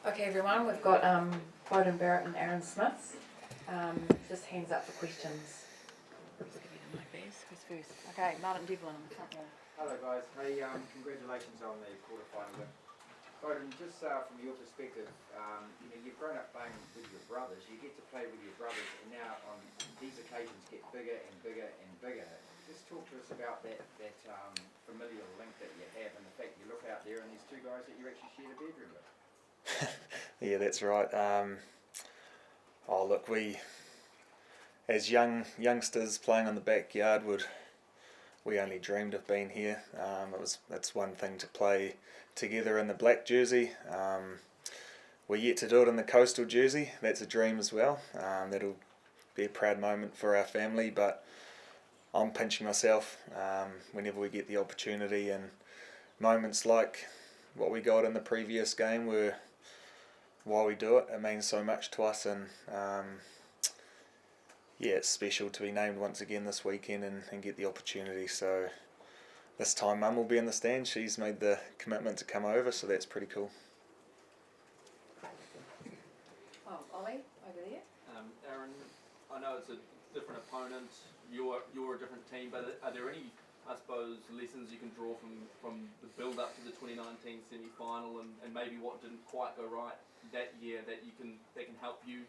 Okay, everyone, we've got Beauden Barrett and Aaron Smith. Just hands up for questions. Just give you the mic, Bez. Who's first? Okay, Martin Devlin in the front row. Hello guys, hey, congratulations on the quarterfinal win. Beauden, just from your perspective, you've grown up playing with your brothers, you get to play with your brothers, and now on these occasions get bigger and bigger and bigger. Just talk to us about that familial link that you have, and the fact you look out there and there's two guys that you actually share the bedroom with. Yeah, that's right. Look, we, as youngsters playing in the backyard, we only dreamed of being here. It's one thing to play together in the black jersey. We're yet to do it in the coastal jersey. That's a dream as well. That'll be a proud moment for our family, but I'm pinching myself whenever we get the opportunity, and moments like what we got in the previous game were why we do it. It means so much to us, and it's special to be named once again this weekend and get the opportunity. So this time Mum will be in the stand. She's made the commitment to come over, so that's pretty cool. Ollie, over there. Aaron, I know it's a different opponent, you're a different team, but are there any, I suppose, lessons you can draw from the build up to the 2019 semi-final and maybe what didn't quite go right that year that can help you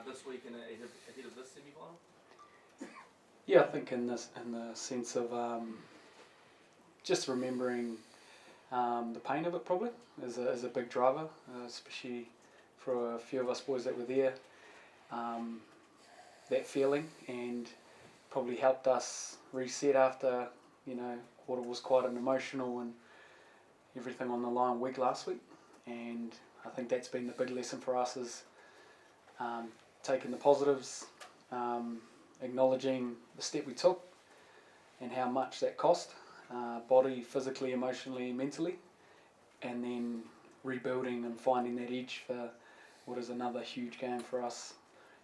this week and ahead of this semi-final? Yeah, I think in the sense of just remembering the pain of it probably is a big driver, especially for a few of us boys that were there. That feeling, and probably helped us reset after what was quite an emotional and everything on the line week last week. And I think that's been the big lesson for us is taking the positives, acknowledging the step we took and how much that cost, body, physically, emotionally, mentally, and then rebuilding and finding that edge for what is another huge game for us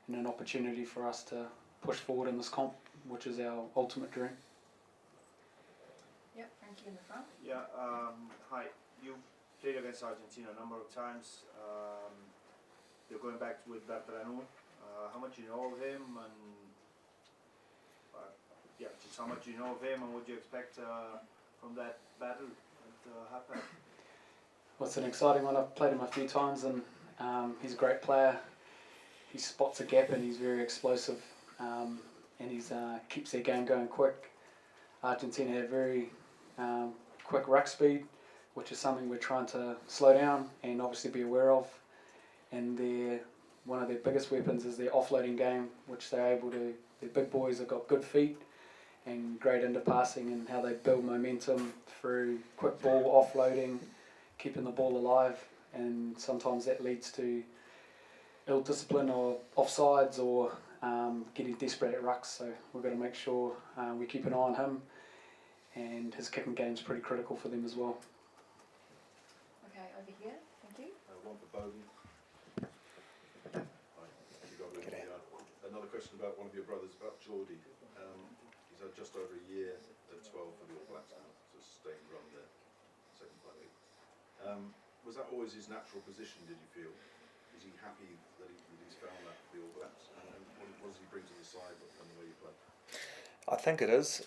and an opportunity for us to push forward in this comp, which is our ultimate dream. Yep, Frankie in the front. Yeah, hi. You played against Argentina a number of times. You're going back with Bertrand. How much you know of him, and just how much you know of him, and what do you expect from that battle that happened? Well, it's an exciting one. I've played him a few times, and he's a great player. He spots a gap, and he's very explosive, and he keeps their game going quick. Argentina have very quick ruck speed, which is something we're trying to slow down and obviously be aware of. And one of their biggest weapons is their offloading game, which they're able to. Their big boys have got good feet and great interpassing, and how they build momentum through quick ball offloading, keeping the ball alive, and sometimes that leads to ill discipline or offsides or getting desperate at rucks. So we've got to make sure we keep an eye on him, and his kicking game's pretty critical for them as well. Okay, over here. Thank you. One for Beauden. Another question about one of your brothers, about Geordie. He's had just over a year at 12 for the All Blacks now, so sustained run there, second by league. Was that always his natural position, did you feel? Is he happy that he's found that for the All Blacks? And what does he bring to the side and the way you play? I think it is.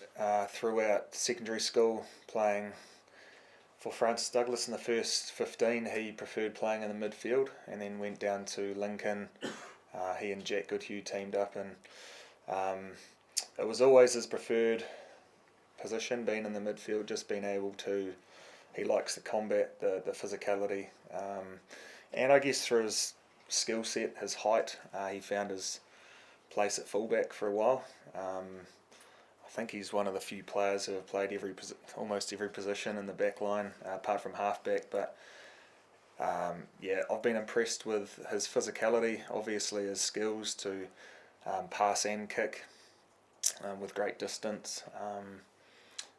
Throughout secondary school, playing for Francis Douglas in the first 15, he preferred playing in the midfield, and then went down to Lincoln. He and Jack Goodhue teamed up, and it was always his preferred position, being in the midfield, just being able to. He likes the combat, the physicality, and I guess through his skill set, his height, he found his place at fullback for a while. I think he's one of the few players who have played almost every position in the back line, apart from halfback. But I've been impressed with his physicality, obviously his skills to pass and kick with great distance.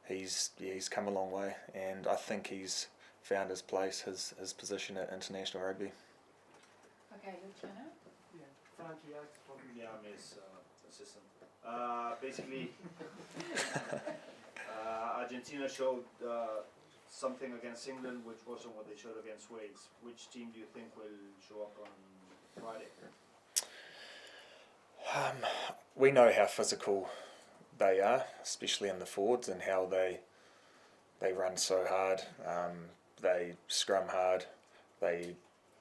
He's come a long way, and I think he's found his place, his position at international rugby. Okay, Luciano. Yeah, Frankie from BeanymanNews assistant. Basically, Argentina showed something against England which wasn't what they showed against Wales. Which team do you think will show up on Friday? We know how physical they are, especially in the forwards, and how they run so hard. They scrum hard. They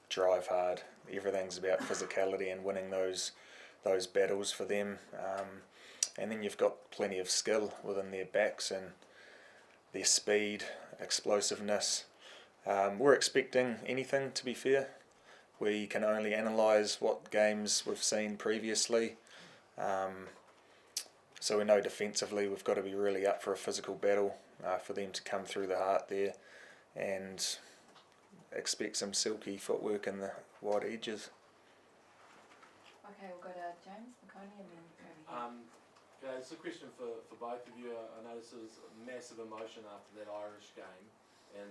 drive hard. Everything's about physicality and winning those battles for them. And then you've got plenty of skill within their backs and their speed, explosiveness. We're expecting anything, to be fair. We can only analyse what games we've seen previously. So we know defensively we've got to be really up for a physical battle for them to come through the heart there, and expect some silky footwork in the wide edges. Okay, we'll go to James McConey and then Cody. Okay, it's a question for both of you. I noticed there was massive emotion after that Irish game, and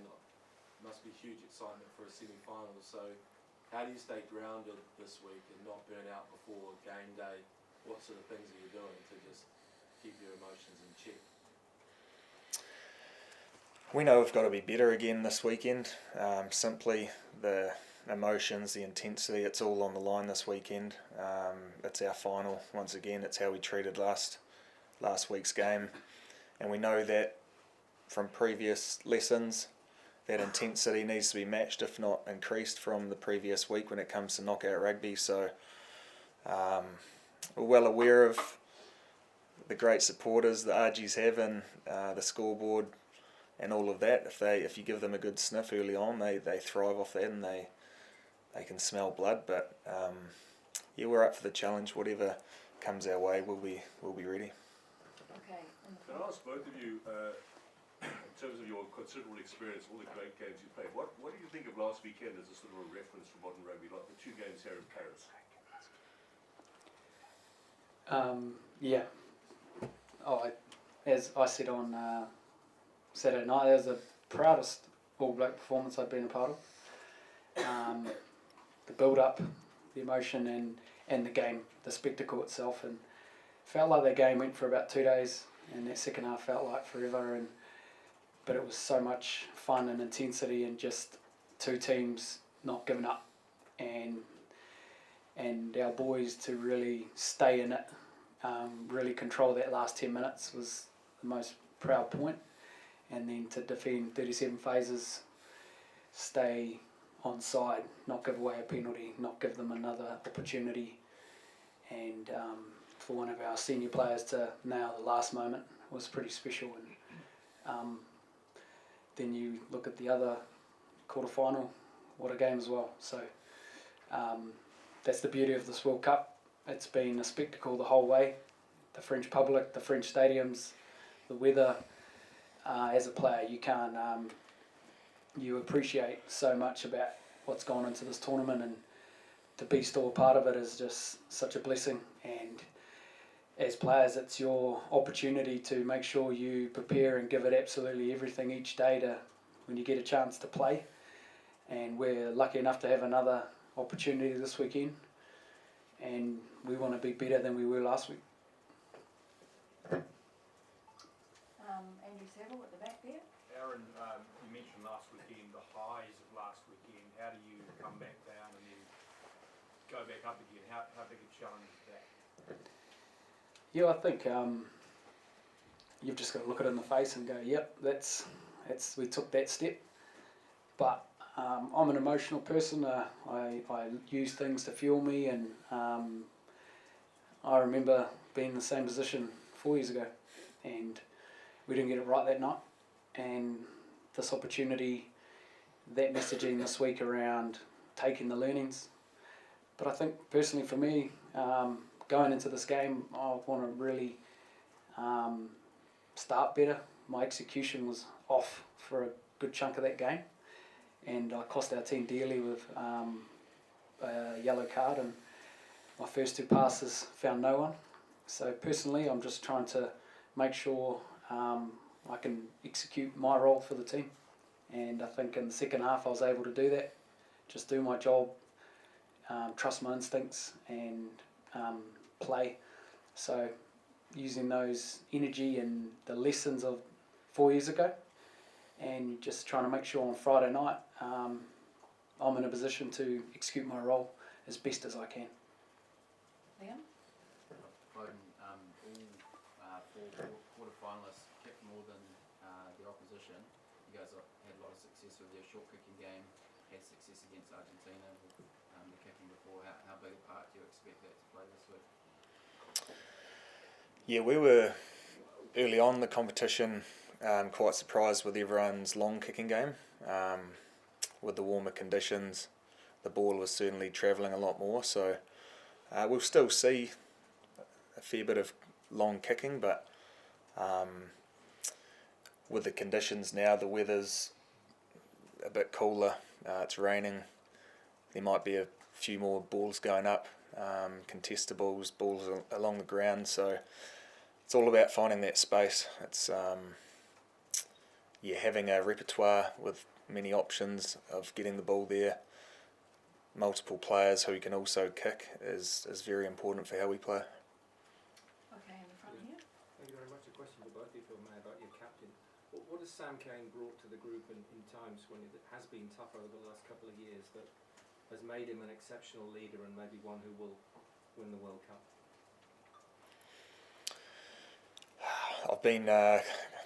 must be huge excitement for a semi-final. So how do you stay grounded this week and not burn out before game day? What sort of things are you doing to just keep your emotions in check? We know we've got to be better again this weekend. Simply the emotions, the intensity, it's all on the line this weekend. It's our final once again. It's how we treated last week's game, and we know that from previous lessons that intensity needs to be matched, if not increased, from the previous week when it comes to knockout rugby. So we're well aware of the great supporters the RGs have and the scoreboard and all of that. If you give them a good sniff early on, they thrive off that, and they can smell blood. But yeah, we're up for the challenge. Whatever comes our way, we'll be ready. Okay. Can I ask both of you, in terms of your considerable experience, all the great games you played, what do you think of last weekend as a sort of a reference for modern rugby, like the 2 games here in Paris? Yeah. As I said on Saturday night, that was the proudest All Black performance I've been a part of. The build-up, the emotion, and the game, the spectacle itself, and felt like that game went for about 2 days, and that second half felt like forever. But it was so much fun and intensity, and just 2 teams not giving up, and our boys to really stay in it, really control that last 10 minutes was the most proud point. And then to defend 37 phases, stay on side, not give away a penalty, not give them another opportunity, and for one of our senior players to nail the last moment was pretty special. And then you look at the other quarterfinal, what a game as well. So that's the beauty of this World Cup. It's been a spectacle the whole way. The French public, the French stadiums, the weather. As a player, you can't. You appreciate so much about what's gone into this tournament, and to be still a part of it is just such a blessing. And as players, it's your opportunity to make sure you prepare and give it absolutely everything each day to when you get a chance to play. And we're lucky enough to have another opportunity this weekend, and we want to be better than we were last week. Andrew Saville at the back there. Aaron, you mentioned last weekend the highs of last weekend. How do you come back down and then go back up again? How big a challenge is that? Yeah, I think you've just got to look it in the face and go, yep, that's we took that step. But I'm an emotional person. I use things to fuel me, and I remember being in the same position 4 years ago, and we didn't get it right that night. And this opportunity, that messaging this week around taking the learnings. But I think personally for me, going into this game, I want to really start better. My execution was off for a good chunk of that game, and I cost our team dearly with a yellow card, and my first 2 passes found no one. So personally, I'm just trying to make sure I can execute my role for the team, and I think in the second half I was able to do that, just do my job, trust my instincts, and play. So using those energy and the lessons of 4 years ago, and just trying to make sure on Friday night I'm in a position to execute my role as best as I can. Liam? Beauden, all four quarter-finalists kicked more than the opposition. You guys had a lot of success with your short kicking game, had success against Argentina with the kicking before. How big a part do you expect that to play this week? Yeah, we were early on in the competition quite surprised with everyone's long kicking game. With the warmer conditions, the ball was certainly travelling a lot more, so we'll still see a fair bit of long kicking, but with the conditions now, the weather's a bit cooler, it's raining, there might be a few more balls going up, contestables, balls along the ground, so it's all about finding that space. It's having a repertoire with many options of getting the ball there, multiple players who can also kick is very important for how we play. Okay, in the front here. Thank you very much. A question for both of you, if I may, about your captain. What has Sam Cane brought to the group in times when it has been tough over the last couple of years that has made him an exceptional leader and maybe one who will win the World Cup? I've been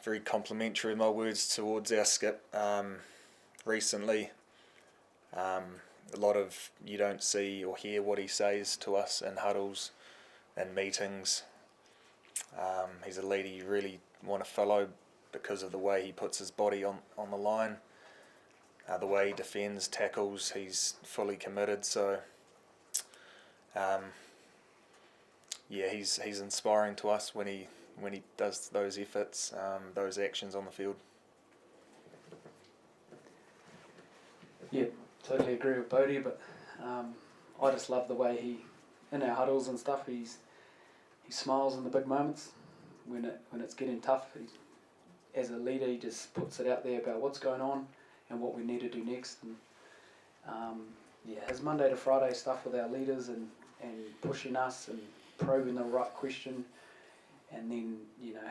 very complimentary with my words towards our skip recently. A lot of you don't see or hear what he says to us in huddles and meetings. He's a leader you really want to follow because of the way he puts his body on the line, the way he defends, tackles, he's fully committed. So he's inspiring to us when he does those efforts, those actions on the field. Yeah, totally agree with Bodie, but I just love the way he, in our huddles and stuff, he smiles in the big moments when it's getting tough. As a leader, he just puts it out there about what's going on and what we need to do next. And his Monday to Friday stuff with our leaders and pushing us and probing the right question, and then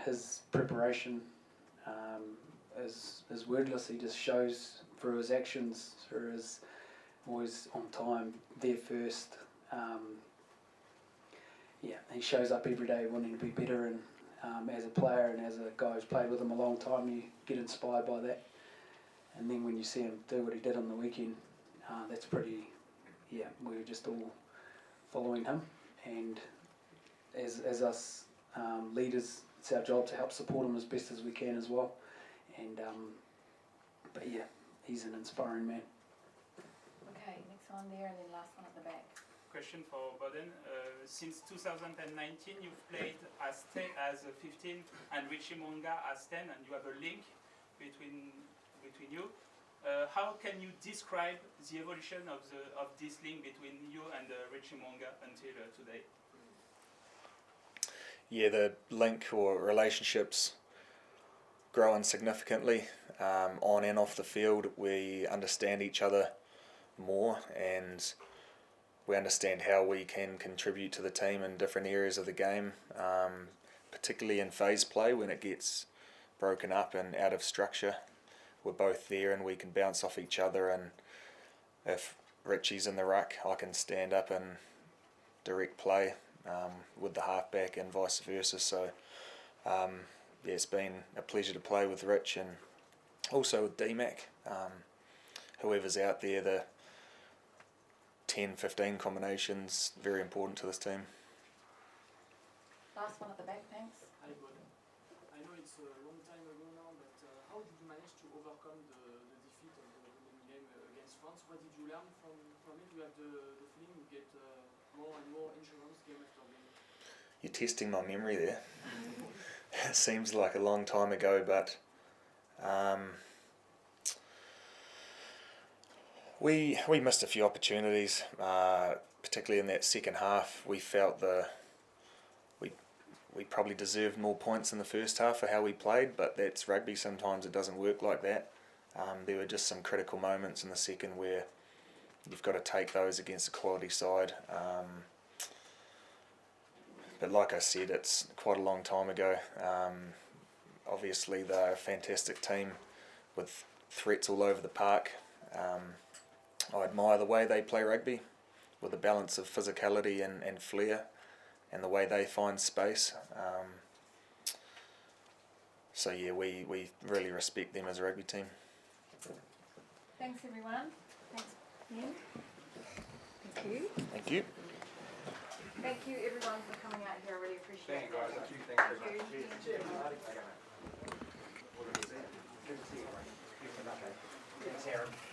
his preparation is wordless. He just shows through his actions, through his always on time, there first. He shows up every day wanting to be better, and as a player and as a guy who's played with him a long time, you get inspired by that. And then when you see him do what he did on the weekend, that's pretty. We were just all following him, and as us leaders, it's our job to help support him as best as we can as well. And he's an inspiring man. Okay, next one there, and then last one at the back. Question for Beauden. Since 2019, you've played as 15 and Richie Monga as 10, and you have a link between you. How can you describe the evolution of this link between you and Richie Monga until today? Yeah, the link or relationships growing significantly on and off the field. We understand each other more, and we understand how we can contribute to the team in different areas of the game, particularly in phase play when it gets broken up and out of structure. We're both there and we can bounce off each other, and if Richie's in the ruck, I can stand up and direct play with the halfback and vice versa. So it's been a pleasure to play with Rich, and also with D-Mac. Whoever's out there, the 10-15 combinations, very important to this team. Last one at the back, thanks. Hi, Beauden. I know it's a long time ago now, but how did you manage to overcome the defeat of the game against France? What did you learn from it? You have the feeling you get more and more insurance game after game. You're testing my memory there. It seems like a long time ago, but we missed a few opportunities, particularly in that second half. We felt we probably deserved more points in the first half for how we played, but that's rugby. Sometimes it doesn't work like that. There were just some critical moments in the second where you've got to take those against a quality side. But like I said, it's quite a long time ago. Obviously, they're a fantastic team, with threats all over the park. I admire the way they play rugby, with a balance of physicality and flair, and the way they find space. So yeah, we really respect them as a rugby team. Thanks everyone. Thanks, Ben. Thank you. Thank you. Thank you everyone for coming out here. I really appreciate Thank you guys. it. Thanks very much. Thank you. Cheers. Good to see you. Good to see you. Good to see you.